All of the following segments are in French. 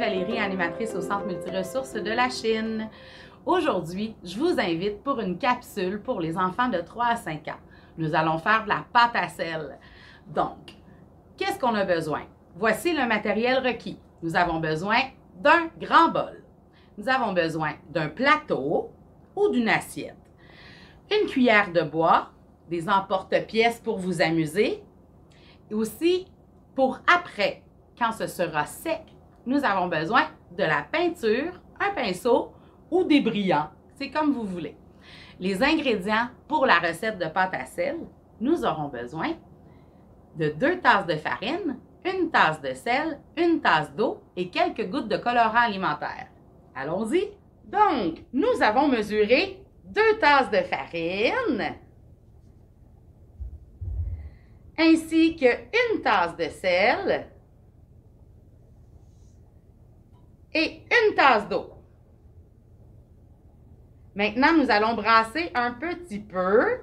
Valérie, animatrice au Centre multiressources de la Chine. Aujourd'hui, je vous invite pour une capsule pour les enfants de 3 à 5 ans. Nous allons faire de la pâte à sel. Donc, qu'est-ce qu'on a besoin? Voici le matériel requis. Nous avons besoin d'un grand bol. Nous avons besoin d'un plateau ou d'une assiette. Une cuillère de bois, des emporte-pièces pour vous amuser. Et aussi, pour après, quand ce sera sec, nous avons besoin de la peinture, un pinceau ou des brillants. C'est comme vous voulez. Les ingrédients pour la recette de pâte à sel, nous aurons besoin de 2 tasses de farine, 1 tasse de sel, 1 tasse d'eau et quelques gouttes de colorant alimentaire. Allons-y! Donc, nous avons mesuré 2 tasses de farine ainsi que 1 tasse de sel et 1 tasse d'eau. Maintenant, nous allons brasser un petit peu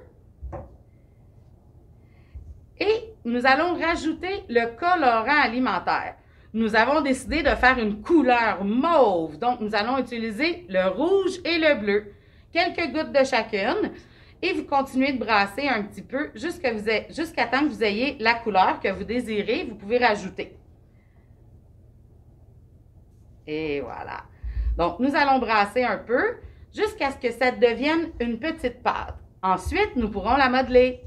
et nous allons rajouter le colorant alimentaire. Nous avons décidé de faire une couleur mauve, donc nous allons utiliser le rouge et le bleu. Quelques gouttes de chacune et vous continuez de brasser un petit peu jusqu'à temps que vous ayez la couleur que vous désirez. Vous pouvez rajouter. Et voilà. Donc, nous allons brasser un peu jusqu'à ce que ça devienne une petite pâte. Ensuite, nous pourrons la modeler.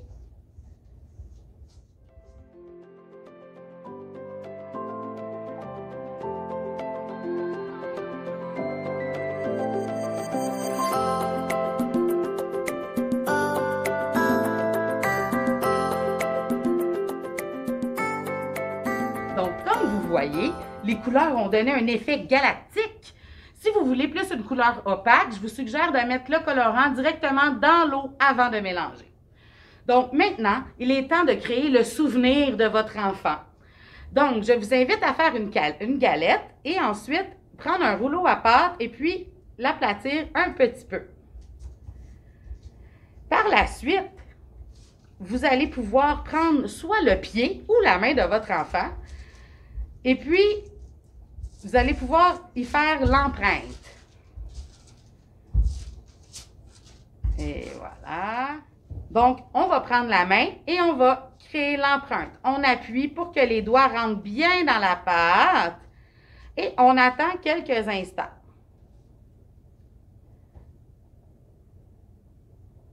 Donc, comme vous voyez, les couleurs ont donné un effet galactique. Si vous voulez plus une couleur opaque, je vous suggère de mettre le colorant directement dans l'eau avant de mélanger. Donc, maintenant, il est temps de créer le souvenir de votre enfant. Donc, je vous invite à faire une galette et ensuite prendre un rouleau à pâte et puis l'aplatir un petit peu. Par la suite, vous allez pouvoir prendre soit le pied ou la main de votre enfant et puis vous allez pouvoir y faire l'empreinte. Et voilà. Donc, on va prendre la main et on va créer l'empreinte. On appuie pour que les doigts rentrent bien dans la pâte et on attend quelques instants.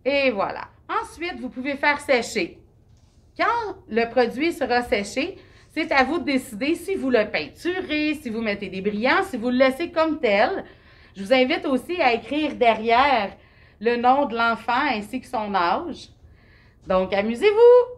Et voilà. Ensuite, vous pouvez faire sécher. Quand le produit sera séché, c'est à vous de décider si vous le peinturez, si vous mettez des brillants, si vous le laissez comme tel. Je vous invite aussi à écrire derrière le nom de l'enfant ainsi que son âge. Donc, amusez-vous!